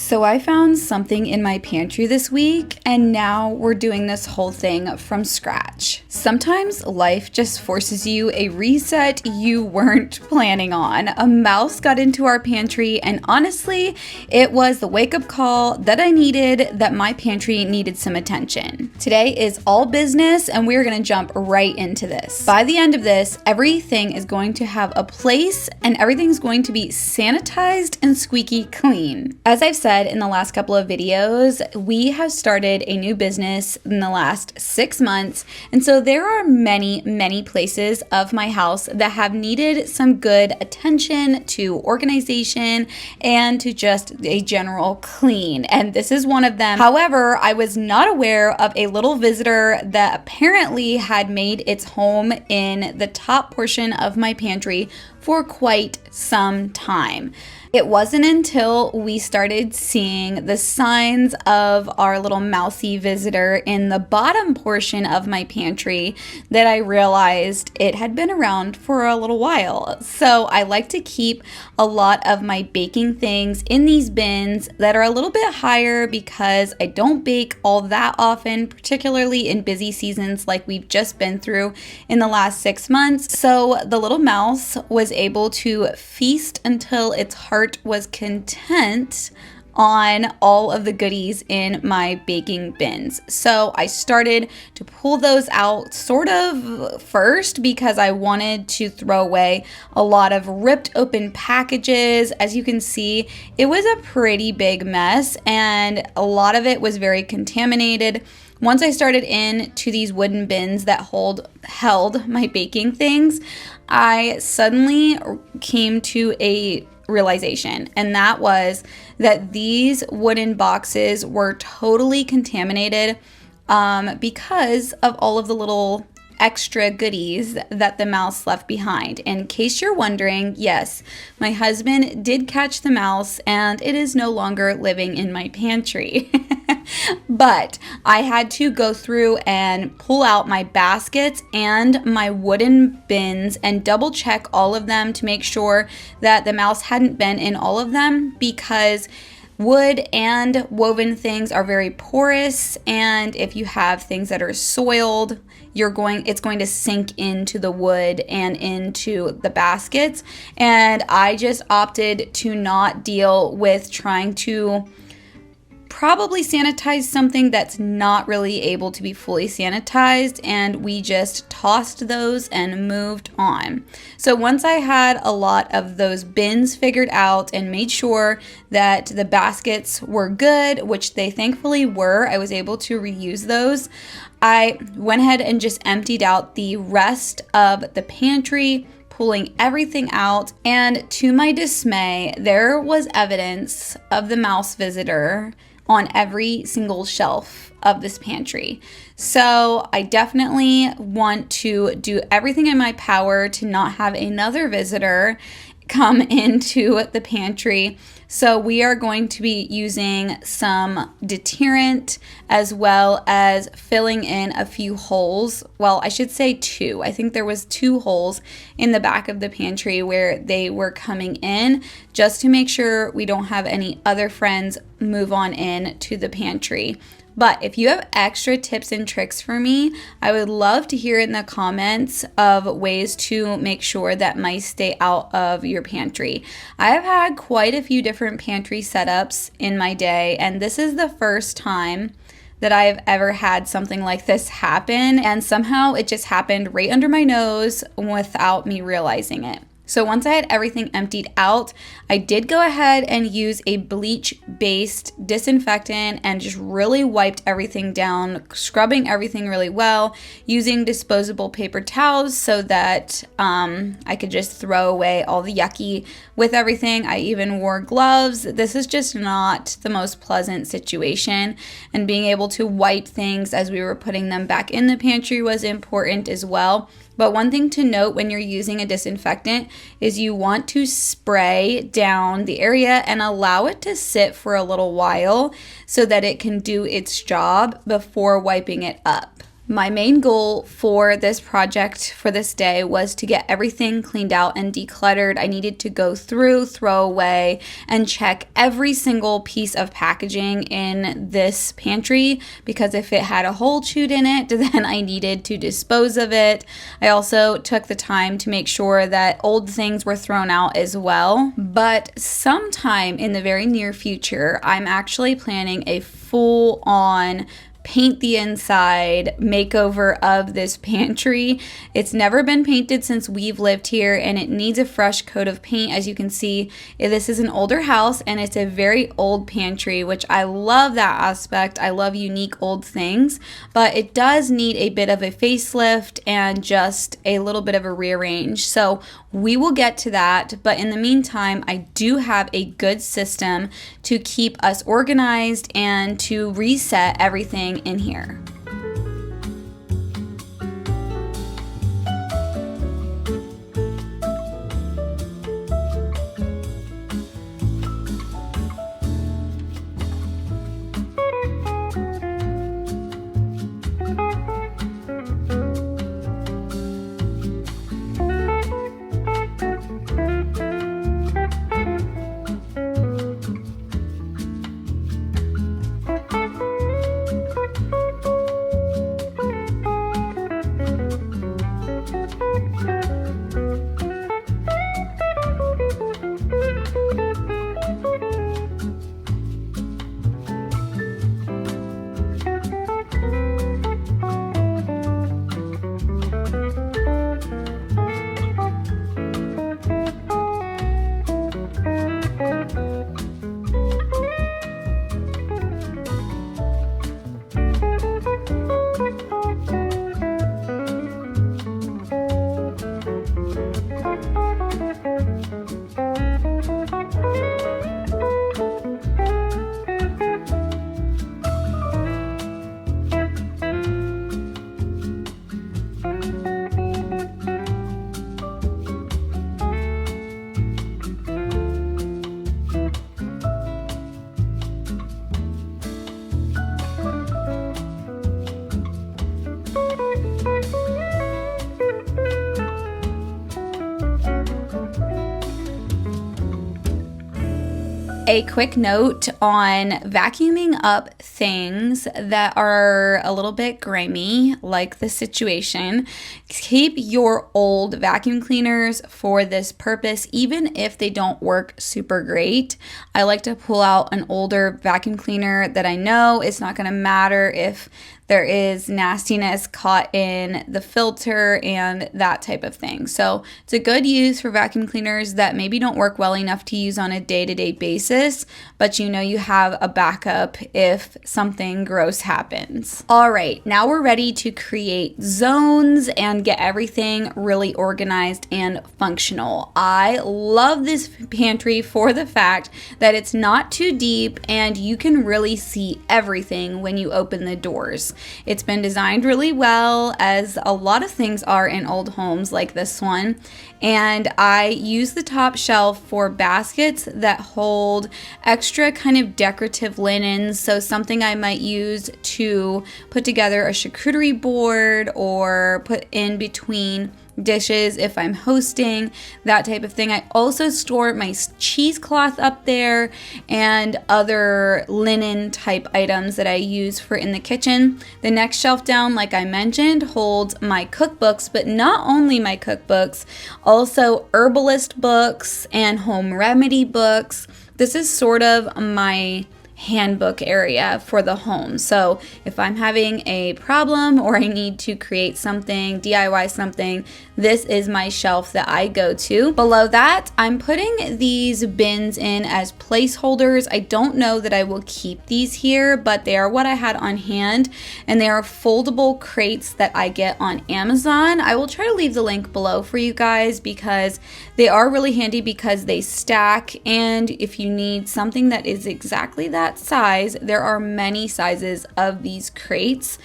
So I found something in my pantry this week, and now we're doing this whole thing from scratch. Sometimes life just forces you a reset you weren't planning on. A mouse got into our pantry, and honestly, it was the wake-up call that I needed, that my pantry needed some attention. Today is all business, and we're gonna jump right into this. By the end of this, everything is going to have a place, and everything's going to be sanitized and squeaky clean. As I've said in the last couple of videos, we have started a new business in the last 6 months, and so there are many places of my house that have needed some good attention to organization and to just a general clean, and this is one of them. However, I was not aware of a little visitor that apparently had made its home in the top portion of my pantry for quite some time. It wasn't until we started seeing the signs of our little mousy visitor in the bottom portion of my pantry that I realized it had been around for a little while. So I like to keep a lot of my baking things in these bins that are a little bit higher because I don't bake all that often, particularly in busy seasons like we've just been through in the last 6 months. So the little mouse was able to feast until its heart was content on all of the goodies in my baking bins. So I started to pull those out sort of first because I wanted to throw away a lot of ripped open packages. As you can see, it was a pretty big mess and a lot of it was very contaminated. Once I started into these wooden bins that held my baking things, I suddenly came to a realization, and that was that these wooden boxes were totally contaminated because of all of the little extra goodies that the mouse left behind. In case you're wondering, yes, my husband did catch the mouse and it is no longer living in my pantry. But I had to go through and pull out my baskets and my wooden bins and double check all of them to make sure that the mouse hadn't been in all of them, because wood and woven things are very porous, and if you have things that are soiled, it's going to sink into the wood and into the baskets. And I just opted to not deal with trying to probably sanitize something that's not really able to be fully sanitized, and we just tossed those and moved on. So once I had a lot of those bins figured out and made sure that the baskets were good, which they thankfully were, I was able to reuse those. I went ahead and just emptied out the rest of the pantry, pulling everything out, and to my dismay, there was evidence of the mouse visitor on every single shelf of this pantry. So I definitely want to do everything in my power to not have another visitor come into the pantry. So we are going to be using some deterrent as well as filling in a few holes. Well, I should say 2. I think there was 2 holes in the back of the pantry where they were coming in, just to make sure we don't have any other friends move on in to the pantry. But if you have extra tips and tricks for me, I would love to hear in the comments of ways to make sure that mice stay out of your pantry. I have had quite a few different pantry setups in my day, and this is the first time that I've ever had something like this happen, and somehow it just happened right under my nose without me realizing it. So once I had everything emptied out, I did go ahead and use a bleach-based disinfectant and just really wiped everything down, scrubbing everything really well, using disposable paper towels so that I could just throw away all the yucky with everything. I even wore gloves. This is just not the most pleasant situation, and being able to wipe things as we were putting them back in the pantry was important as well. But one thing to note when you're using a disinfectant is you want to spray down the area and allow it to sit for a little while so that it can do its job before wiping it up. My main goal for this project for this day was to get everything cleaned out and decluttered. I needed to go through, throw away, and check every single piece of packaging in this pantry, because if it had a hole chewed in it, then I needed to dispose of it. I also took the time to make sure that old things were thrown out as well. But sometime in the very near future, I'm actually planning a full-on paint the inside makeover of this pantry. It's never been painted since we've lived here, and it needs a fresh coat of paint. As you can see, this is an older house and it's a very old pantry, which I love that aspect. I love unique old things, but it does need a bit of a facelift and just a little bit of a rearrange. So we will get to that, but in the meantime, I do have a good system to keep us organized and to reset everything in here. A quick note on vacuuming up things that are a little bit grimy, like this situation. Keep your old vacuum cleaners for this purpose, even if they don't work super great. I like to pull out an older vacuum cleaner that I know it's not going to matter if there is nastiness caught in the filter and that type of thing. So it's a good use for vacuum cleaners that maybe don't work well enough to use on a day-to-day basis, but you know you have a backup if something gross happens. All right, now we're ready to create zones and get everything really organized and functional. I love this pantry for the fact that it's not too deep and you can really see everything when you open the doors. It's been designed really well, as a lot of things are in old homes like this one. And I use the top shelf for baskets that hold extra kind of decorative linens. So something I might use to put together a charcuterie board or put in between dishes if I'm hosting, that type of thing. I also store my cheesecloth up there and other linen type items that I use for in the kitchen. The next shelf down, like I mentioned, holds my cookbooks, but not only my cookbooks, also herbalist books and home remedy books. This is sort of my handbook area for the home. So if I'm having a problem or I need to create something, DIY something, this is my shelf that I go to. Below that, I'm putting these bins in as placeholders. I don't know that I will keep these here, but they are what I had on hand, and they are foldable crates that I get on Amazon. I will try to leave the link below for you guys because they are really handy because they stack, and if you need something that is exactly that size, there are many sizes of these crates.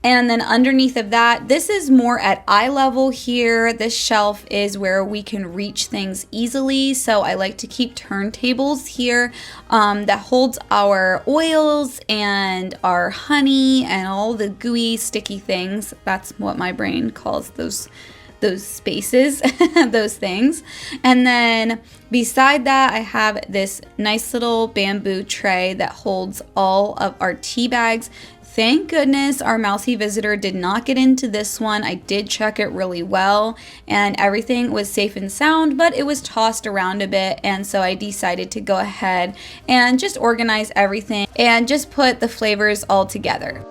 And then underneath of that, this is more at eye level here. This shelf is where we can reach things easily. So I like to keep turntables here that holds our oils and our honey and all the gooey, sticky things. That's what my brain calls those spaces, those things. And then beside that, I have this nice little bamboo tray that holds all of our tea bags. Thank goodness our mousy visitor did not get into this one. I did check it really well and everything was safe and sound, but it was tossed around a bit, and so I decided to go ahead and just organize everything and just put the flavors all together.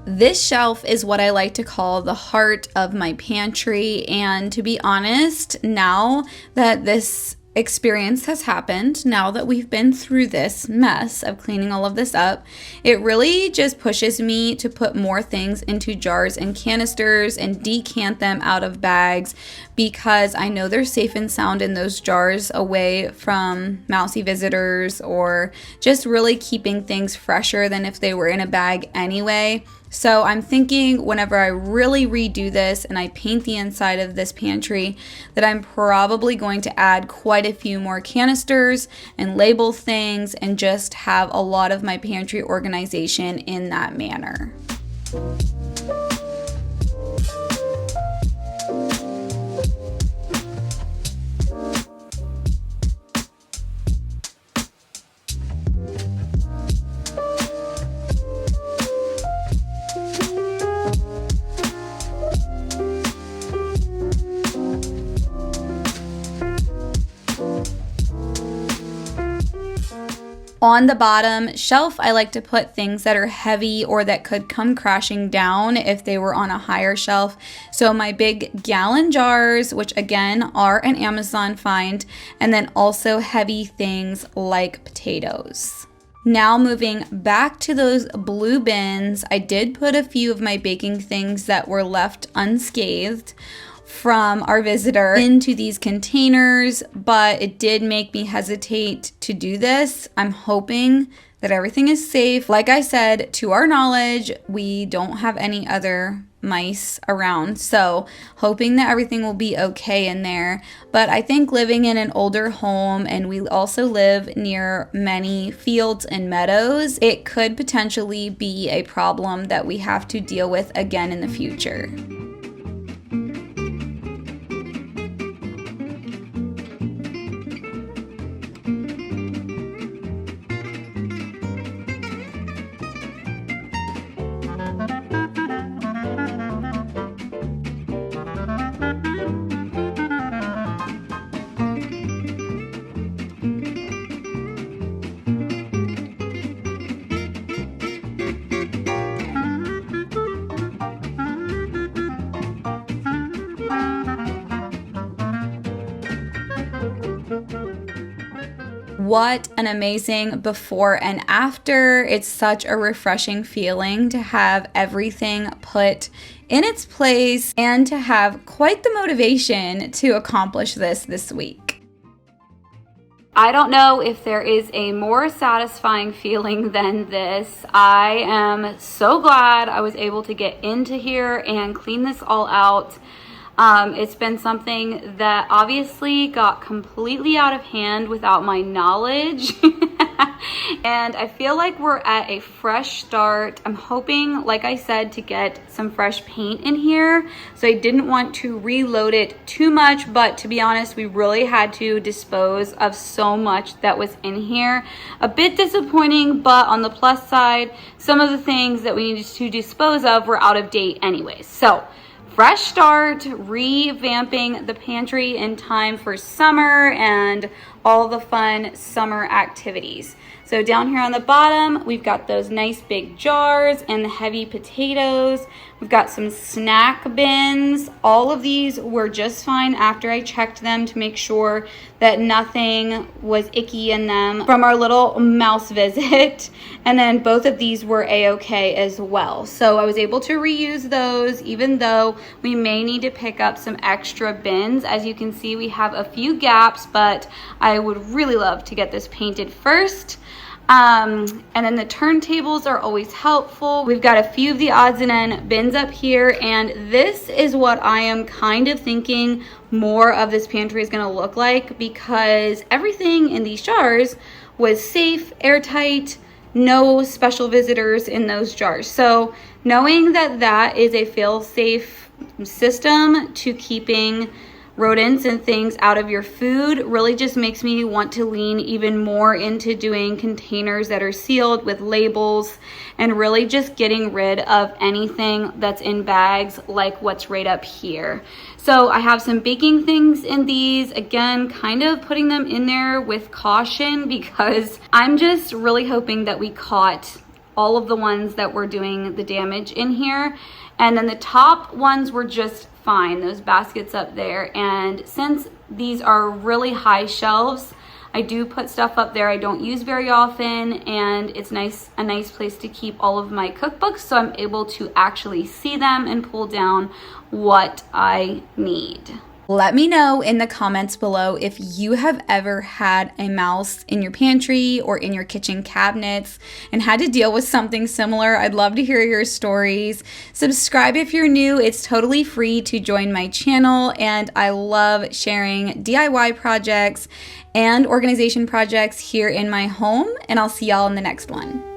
This shelf is what I like to call the heart of my pantry, and to be honest, now that this experience has happened, now that we've been through this mess of cleaning all of this up, it really just pushes me to put more things into jars and canisters and decant them out of bags, because I know they're safe and sound in those jars, away from mousy visitors, or just really keeping things fresher than if they were in a bag anyway. So I'm thinking whenever I really redo this and I paint the inside of this pantry, that I'm probably going to add quite a few more canisters and label things and just have a lot of my pantry organization in that manner. On the bottom shelf, I like to put things that are heavy or that could come crashing down if they were on a higher shelf. So my big gallon jars, which again are an Amazon find, and then also heavy things like potatoes. Now moving back to those blue bins, I did put a few of my baking things that were left unscathed from our visitor into these containers, but it did make me hesitate to do this. I'm hoping that everything is safe. Like I said, to our knowledge, we don't have any other mice around, so hoping that everything will be okay in there. But I think living in an older home, and we also live near many fields and meadows, it could potentially be a problem that we have to deal with again in the future. What an amazing before and after. It's such a refreshing feeling to have everything put in its place and to have quite the motivation to accomplish this week. I don't know if there is a more satisfying feeling than this. I am so glad I was able to get into here and clean this all out. It's been something that obviously got completely out of hand without my knowledge. And I feel like we're at a fresh start. I'm hoping, like I said, to get some fresh paint in here. So I didn't want to reload it too much, but to be honest, we really had to dispose of so much that was in here. A bit disappointing, but on the plus side, some of the things that we needed to dispose of were out of date anyways. So fresh start, revamping the pantry in time for summer and all the fun summer activities. So down here on the bottom, we've got those nice big jars and the heavy potatoes. We've got some snack bins. All of these were just fine after I checked them to make sure that nothing was icky in them from our little mouse visit. And then both of these were a-okay as well. So I was able to reuse those, even though we may need to pick up some extra bins. As you can see, we have a few gaps, but I would really love to get this painted first. And then the turntables are always helpful. We've got a few of the odds and end bins up here, and this is what I am kind of thinking more of this pantry is going to look like, because everything in these jars was safe, airtight, no special visitors in those jars. So knowing that that is a fail-safe system to keeping rodents and things out of your food really just makes me want to lean even more into doing containers that are sealed with labels and really just getting rid of anything that's in bags like what's right up here. So I have some baking things in these, again, kind of putting them in there with caution because I'm just really hoping that we caught all of the ones that were doing the damage in here. And then the top ones were just fine, those baskets up there. And since these are really high shelves, I do put stuff up there I don't use very often, and it's a nice place to keep all of my cookbooks, so I'm able to actually see them and pull down what I need. Let me know in the comments below if you have ever had a mouse in your pantry or in your kitchen cabinets and had to deal with something similar. I'd love to hear your stories. Subscribe if you're new. It's totally free to join my channel, and I love sharing DIY projects and organization projects here in my home, and I'll see y'all in the next one.